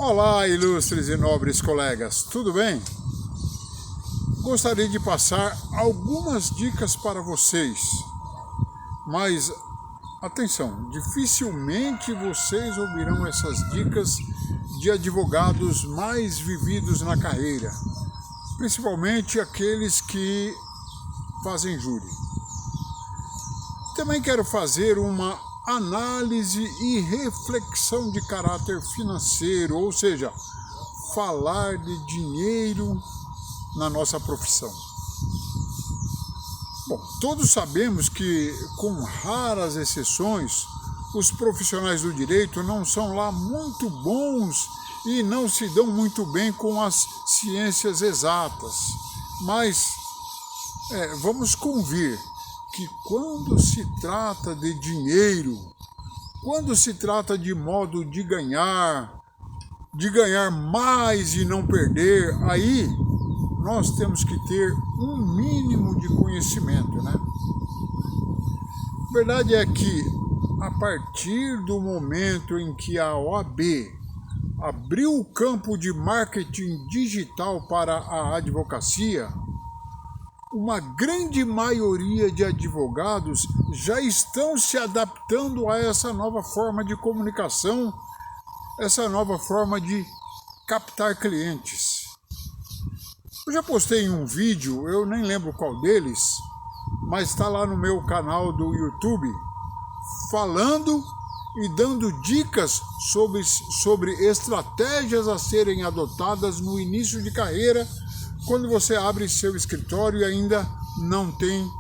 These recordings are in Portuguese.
Olá, ilustres e nobres colegas, tudo bem? Gostaria de passar algumas dicas para vocês, mas atenção, dificilmente vocês ouvirão essas dicas de advogados mais vividos na carreira, principalmente aqueles que fazem júri. Também quero fazer uma análise e reflexão de caráter financeiro, ou seja, falar de dinheiro na nossa profissão. Bom, todos sabemos que, com raras exceções, os profissionais do direito não são lá muito bons e não se dão muito bem com as ciências exatas. Mas vamos convir que quando se trata de dinheiro, quando se trata de modo de ganhar mais e não perder, aí nós temos que ter um mínimo de conhecimento, né? A verdade é que, a partir do momento em que a OAB abriu o campo de marketing digital para a advocacia, uma grande maioria de advogados já estão se adaptando a essa nova forma de comunicação, essa nova forma de captar clientes. Eu já postei um vídeo, eu nem lembro qual deles, mas está lá no meu canal do YouTube, falando e dando dicas sobre estratégias a serem adotadas no início de carreira, quando você abre seu escritório e ainda não tem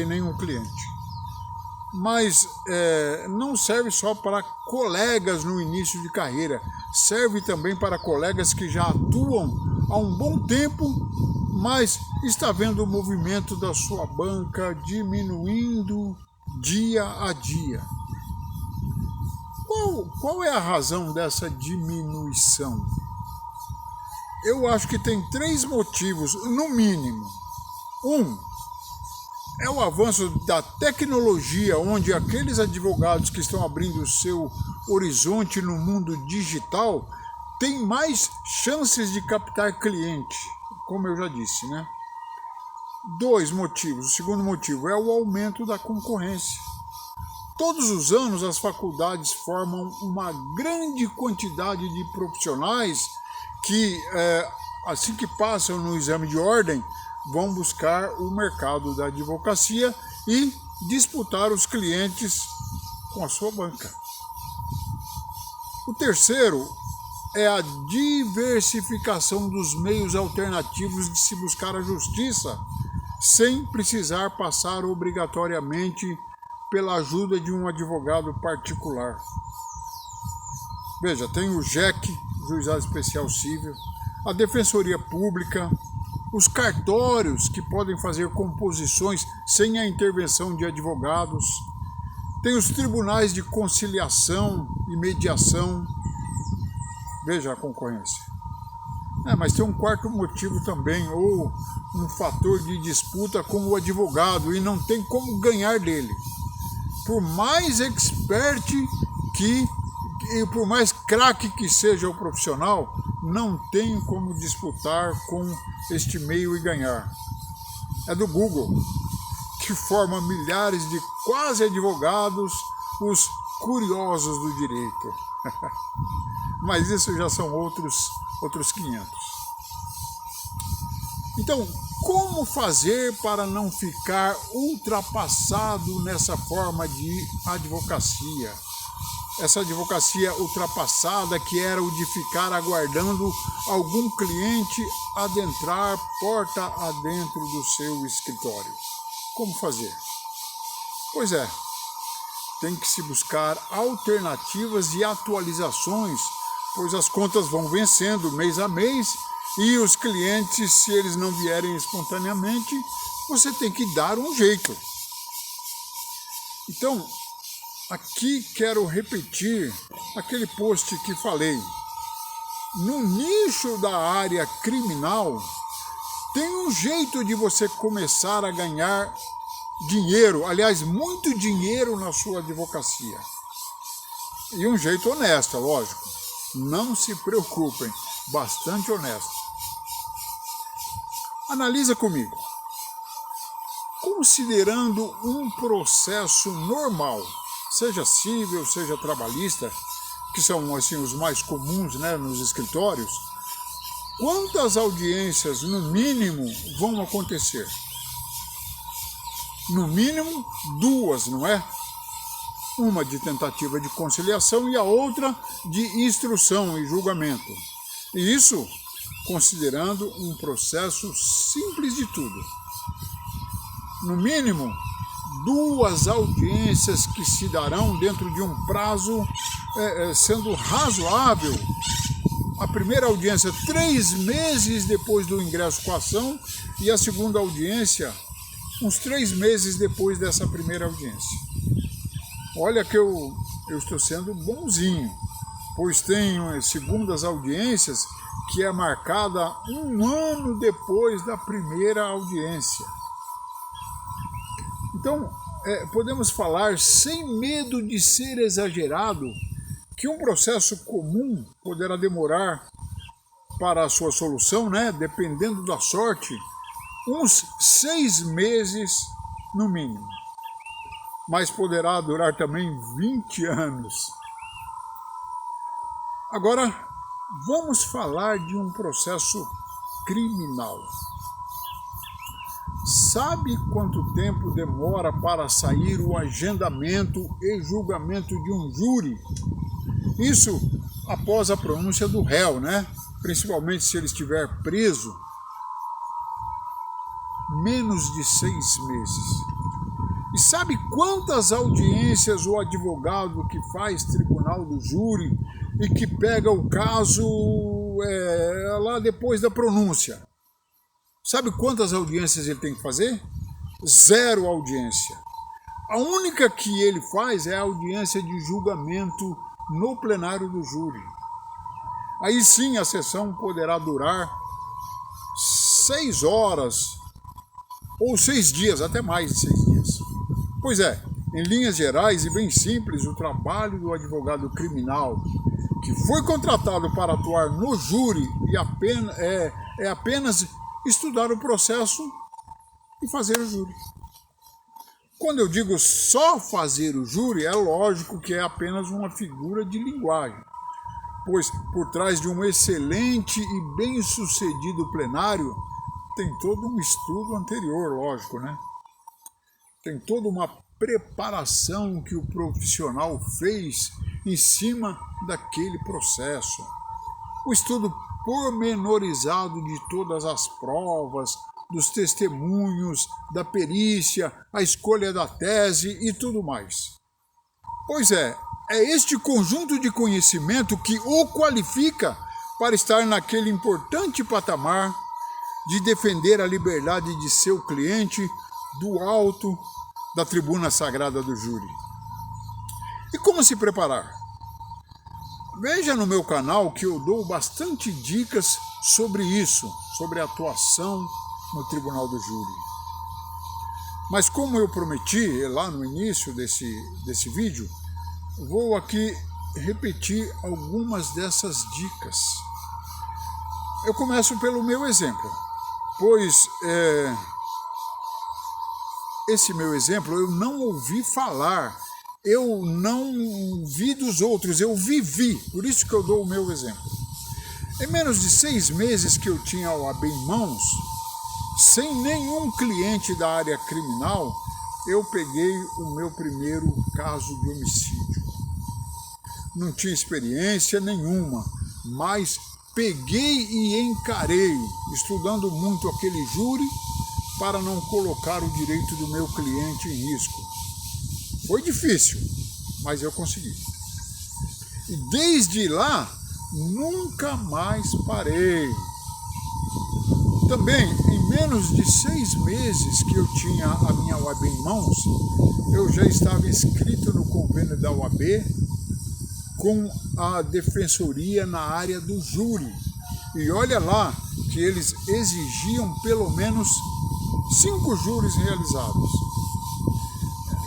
nenhum cliente. Mas não serve só para colegas no início de carreira, serve também para colegas que já atuam há um bom tempo, mas está vendo o movimento da sua banca diminuindo dia a dia. Qual é a razão dessa diminuição? Eu acho que tem 3 motivos, no mínimo. É o avanço da tecnologia, onde aqueles advogados que estão abrindo o seu horizonte no mundo digital têm mais chances de captar cliente, como eu já disse, né? 2 motivos. O segundo motivo é o aumento da concorrência. Todos os anos as faculdades formam uma grande quantidade de profissionais que, assim que passam no exame de ordem, vão buscar o mercado da advocacia e disputar os clientes com a sua banca. O terceiro é a diversificação dos meios alternativos de se buscar a justiça, sem precisar passar obrigatoriamente pela ajuda de um advogado particular. Veja, tem o JEC, Juizado Especial Cível, a Defensoria Pública, os cartórios que podem fazer composições sem a intervenção de advogados, tem os tribunais de conciliação e mediação. Veja a concorrência. Mas tem um quarto motivo também, ou um fator de disputa com o advogado, e não tem como ganhar dele. Por mais expert e por mais craque que seja o profissional, não tem como disputar com este meio e ganhar. É do Google, que forma milhares de quase advogados, os curiosos do direito. Mas isso já são outros 500. Então, como fazer para não ficar ultrapassado nessa forma de advocacia? Essa advocacia ultrapassada que era o de ficar aguardando algum cliente adentrar porta adentro do seu escritório. Como fazer? Pois tem que se buscar alternativas e atualizações, pois as contas vão vencendo mês a mês e os clientes, se eles não vierem espontaneamente, você tem que dar um jeito. Então, aqui quero repetir aquele post que falei. No nicho da área criminal, tem um jeito de você começar a ganhar dinheiro, aliás, muito dinheiro na sua advocacia. E um jeito honesto, lógico. Não se preocupem, bastante honesto. Analisa comigo. Considerando um processo normal, seja civil, seja trabalhista, que são assim, os mais comuns, né, nos escritórios, quantas audiências, no mínimo, vão acontecer? No mínimo, 2, não é? Uma de tentativa de conciliação e a outra de instrução e julgamento. E isso considerando um processo simples de tudo. No mínimo, 2 audiências que se darão dentro de um prazo sendo razoável. A primeira audiência 3 meses depois do ingresso com a ação e a segunda audiência uns 3 meses depois dessa primeira audiência. Olha que eu estou sendo bonzinho, pois tem segundas audiências que é marcada 1 ano depois da primeira audiência. Então, podemos falar, sem medo de ser exagerado, que um processo comum poderá demorar para a sua solução, né, dependendo da sorte, uns 6 meses no mínimo. Mas poderá durar também 20 anos. Agora, vamos falar de um processo criminal. Sabe quanto tempo demora para sair o agendamento e julgamento de um júri? Isso após a pronúncia do réu, né? Principalmente se ele estiver preso. Menos de 6 meses. E sabe quantas audiências o advogado que faz tribunal do júri e que pega o caso lá depois da pronúncia? Sabe quantas audiências ele tem que fazer? 0 audiência. A única que ele faz é a audiência de julgamento no plenário do júri. Aí sim a sessão poderá durar 6 horas ou 6 dias, até mais de 6 dias. Pois é, em linhas gerais e bem simples, o trabalho do advogado criminal que foi contratado para atuar no júri é apenas estudar o processo e fazer o júri. Quando eu digo só fazer o júri, é lógico que é apenas uma figura de linguagem, pois por trás de um excelente e bem-sucedido plenário tem todo um estudo anterior, lógico, né? Tem toda uma preparação que o profissional fez em cima daquele processo. O estudo pormenorizado de todas as provas, dos testemunhos, da perícia, a escolha da tese e tudo mais. Pois é este conjunto de conhecimento que o qualifica para estar naquele importante patamar de defender a liberdade de seu cliente do alto da tribuna sagrada do júri. E como se preparar? Veja no meu canal que eu dou bastante dicas sobre isso, sobre a atuação no tribunal do júri. Mas como eu prometi lá no início desse vídeo, vou aqui repetir algumas dessas dicas. Eu começo pelo meu exemplo, pois esse meu exemplo eu não ouvi falar, eu não vi dos outros, eu vivi, por isso que eu dou o meu exemplo. Em menos de 6 meses que eu tinha a OAB em mãos, sem nenhum cliente da área criminal, eu peguei o meu primeiro caso de homicídio. Não tinha experiência nenhuma, mas peguei e encarei, estudando muito aquele júri para não colocar o direito do meu cliente em risco. Foi difícil, mas eu consegui. E desde lá, nunca mais parei. Também, em menos de 6 meses que eu tinha a minha OAB em mãos, eu já estava inscrito no convênio da OAB com a defensoria na área do júri. E olha lá que eles exigiam pelo menos 5 júris realizados.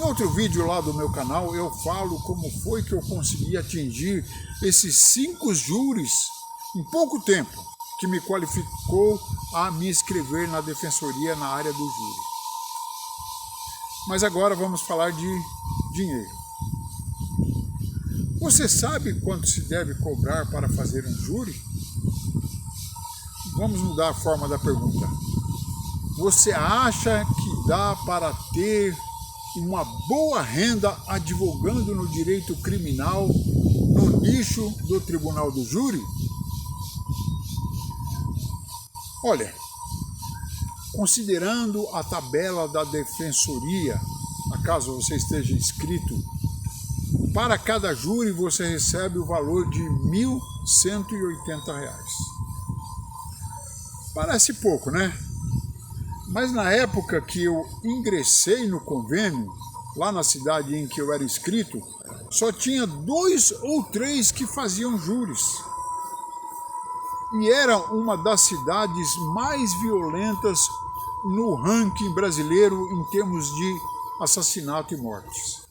Em outro vídeo lá do meu canal, eu falo como foi que eu consegui atingir esses 5 júris em pouco tempo, que me qualificou a me inscrever na defensoria na área do júri. Mas agora vamos falar de dinheiro. Você sabe quanto se deve cobrar para fazer um júri? Vamos mudar a forma da pergunta. Você acha que dá para ter uma boa renda advogando no direito criminal no nicho do tribunal do júri? Olha, considerando a tabela da defensoria, acaso você esteja inscrito, para cada júri você recebe o valor de R$ 1.180. Parece pouco, né? Mas na época que eu ingressei no convênio, lá na cidade em que eu era inscrito, só tinha 2 ou 3 que faziam júris. E era uma das cidades mais violentas no ranking brasileiro em termos de assassinato e mortes.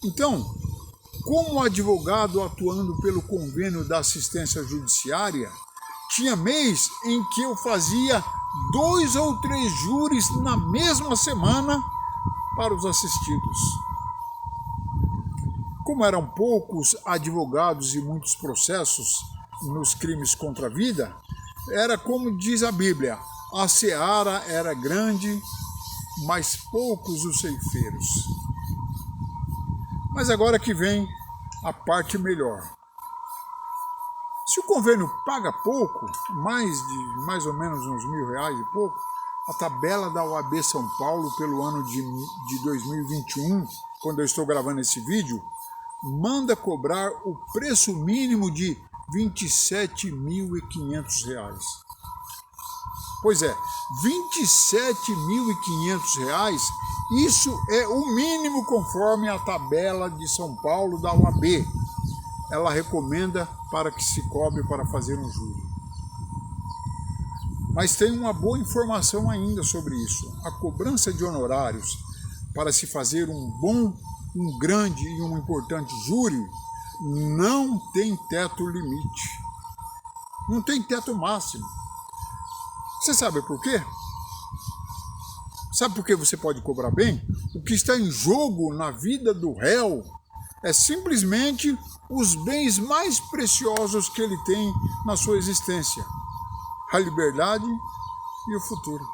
Então, como advogado atuando pelo convênio da assistência judiciária, tinha mês em que eu fazia 2 ou 3 júris na mesma semana para os assistidos. Como eram poucos advogados e muitos processos nos crimes contra a vida, era como diz a Bíblia, a seara era grande, mas poucos os ceifeiros. Mas agora que vem a parte melhor. Se o convênio paga pouco, mais ou menos uns R$ 1.000 e pouco, a tabela da OAB São Paulo pelo ano de 2021, quando eu estou gravando esse vídeo, manda cobrar o preço mínimo de R$ 27.500. Pois é, R$ 27.500, isso é o mínimo conforme a tabela de São Paulo da OAB. Ela recomenda para que se cobre para fazer um júri. Mas tem uma boa informação ainda sobre isso. A cobrança de honorários para se fazer um grande e um importante júri não tem teto limite. Não tem teto máximo. Você sabe por quê? Sabe por que você pode cobrar bem? O que está em jogo na vida do réu é simplesmente os bens mais preciosos que ele tem na sua existência: a liberdade e o futuro.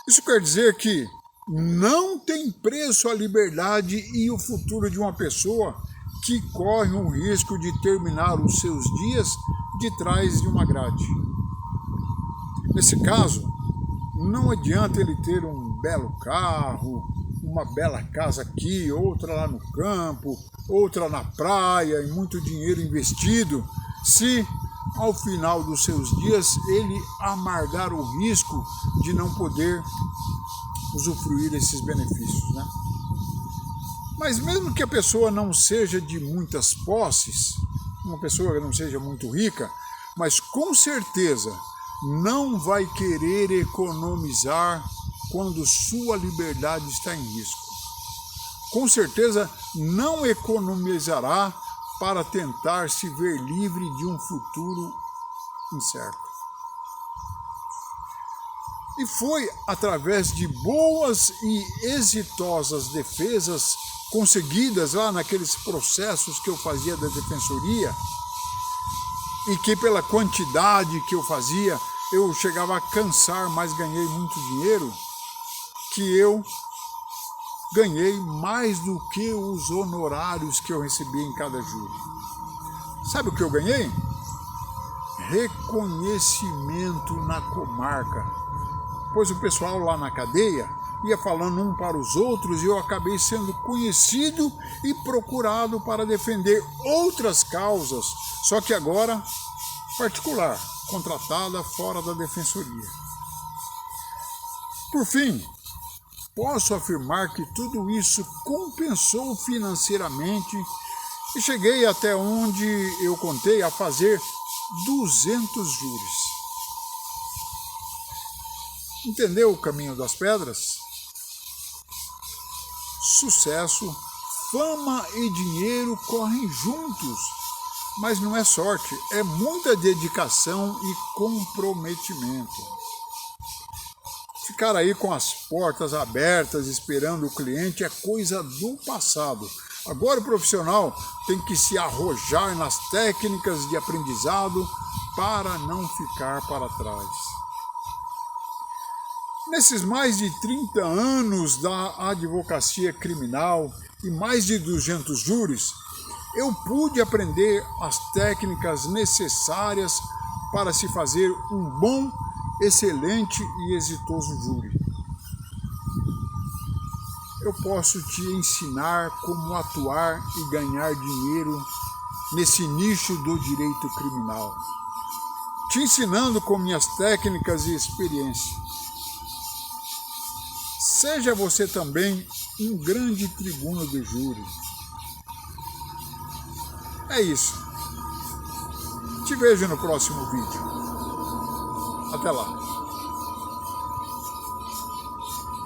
Isso quer dizer que não tem preço a liberdade e o futuro de uma pessoa que corre um risco de terminar os seus dias de trás de uma grade. Nesse caso, não adianta ele ter um belo carro, uma bela casa aqui, outra lá no campo, outra na praia e muito dinheiro investido, se ao final dos seus dias ele amargar o risco de não poder usufruir desses benefícios, né? Mas mesmo que a pessoa não seja de muitas posses, uma pessoa que não seja muito rica, mas com certeza não vai querer economizar quando sua liberdade está em risco. Com certeza não economizará para tentar se ver livre de um futuro incerto. E foi através de boas e exitosas defesas conseguidas lá naqueles processos que eu fazia da defensoria, e que pela quantidade que eu fazia, eu chegava a cansar, mas ganhei muito dinheiro, que eu ganhei mais do que os honorários que eu recebi em cada júri. Sabe o que eu ganhei? Reconhecimento na comarca. Pois o pessoal lá na cadeia ia falando um para os outros e eu acabei sendo conhecido e procurado para defender outras causas, só que agora particular, contratada fora da defensoria. Por fim, posso afirmar que tudo isso compensou financeiramente e cheguei até onde eu contei a fazer 200 júris. Entendeu o caminho das pedras? sucesso, fama e dinheiro correm juntos, mas não é sorte, é muita dedicação e comprometimento. Ficar aí com as portas abertas esperando o cliente é coisa do passado. Agora o profissional tem que se arrojar nas técnicas de aprendizado para não ficar para trás. Nesses mais de 30 anos da advocacia criminal e mais de 200 júris, eu pude aprender as técnicas necessárias para se fazer um bom, excelente e exitoso júri. Eu posso te ensinar como atuar e ganhar dinheiro nesse nicho do direito criminal, te ensinando com minhas técnicas e experiência. Seja você também um grande tribuno do júri. É isso. Te vejo no próximo vídeo. Até lá.